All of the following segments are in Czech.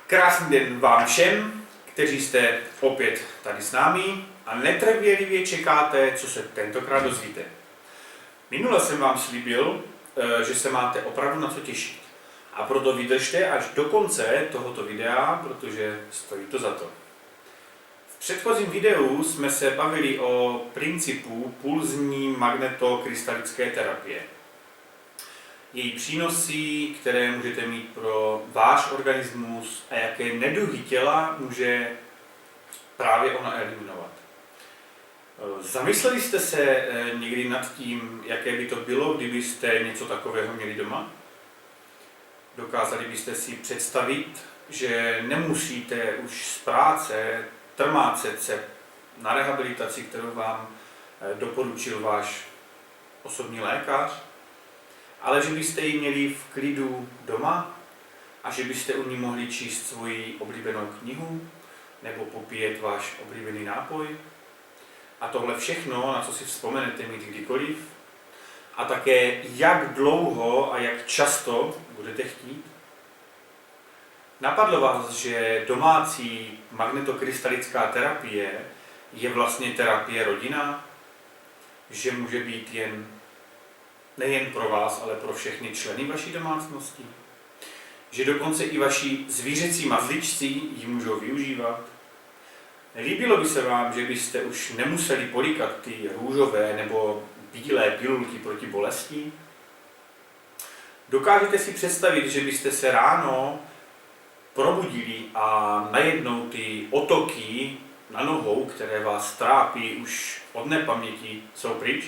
Krásný den vám všem, kteří jste opět tady s námi a netrpělivě čekáte, co se tentokrát dozvíte. Minule jsem vám slíbil, že se máte opravdu na co těšit. A proto vydržte až do konce tohoto videa, protože stojí to za to. V předchozím videu jsme se bavili o principu pulzní magnetokrystalické terapie. Její přínosy, které můžete mít pro váš organismus a jaké neduhy těla může právě ona eliminovat. Zamysleli jste se někdy nad tím, jaké by to bylo, kdybyste něco takového měli doma? Dokázali byste si představit, že nemusíte už z práce trmácet se na rehabilitaci, kterou vám doporučil váš osobní lékař, ale že byste ji měli v klidu doma a že byste u ní mohli číst svoji oblíbenou knihu nebo popíjet váš oblíbený nápoj. A tohle všechno, na co si vzpomenete mít kdykoliv, a také jak dlouho a jak často budete chtít. Napadlo vás, že domácí magnetokrystalická terapie je vlastně terapie rodinná, že může být nejen pro vás, ale pro všechny členy vaší domácnosti, že dokonce i vaši zvířecí mazličci ji můžou využívat. Líbilo by se vám, že byste už nemuseli políkat ty růžové nebo bílé pilulky proti bolesti? Dokážete si představit, že byste se ráno probudili a najednou ty otoky na nohou, které vás trápí už od nepaměti, jsou pryč?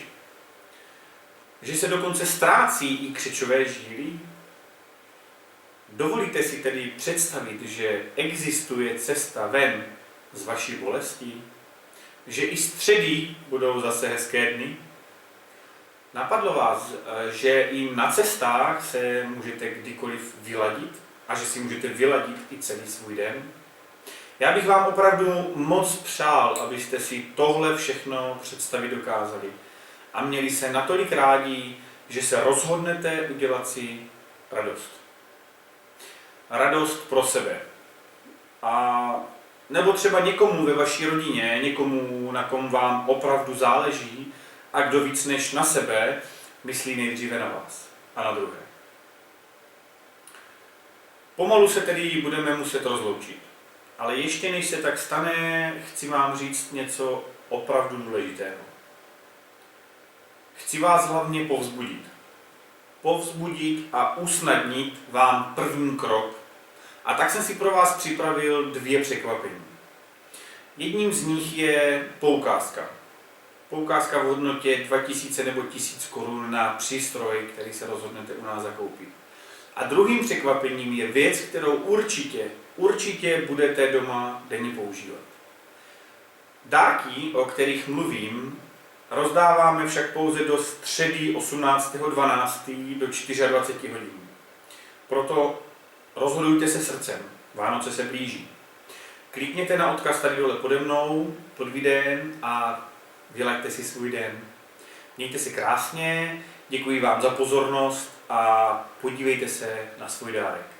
Že se dokonce ztrácí i křečové žíly? Dovolíte si tedy představit, že existuje cesta ven z vaší bolesti? Že i středy budou zase hezké dny? Napadlo vás, že i na cestách se můžete kdykoliv vyladit a že si můžete vyladit i celý svůj den? Já bych vám opravdu moc přál, abyste si tohle všechno představit dokázali a měli se natolik rádi, že se rozhodnete udělat si radost. Radost pro sebe. A nebo třeba někomu ve vaší rodině, někomu, na kom vám opravdu záleží a kdo víc než na sebe myslí nejdříve na vás a na druhé. Pomalu se tedy budeme muset rozloučit. Ale ještě než se tak stane, chci vám říct něco opravdu důležitého. Chci vás hlavně povzbudit. Povzbudit a usnadnit vám první krok. A tak jsem si pro vás připravil 2 překvapení. Jedním z nich je poukázka. Poukázka v hodnotě 2000 nebo 1000 korun na přístroj, který se rozhodnete u nás zakoupit. A druhým překvapením je věc, kterou určitě budete doma denně používat. Dárky, o kterých mluvím, rozdáváme však pouze do středy 18.12. do 24 hodin. Proto rozhodujte se srdcem, Vánoce se blíží. Klikněte na odkaz tady dole pode mnou, pod videem a vylaďte si svůj den. Mějte se krásně, děkuji vám za pozornost a podívejte se na svůj dárek.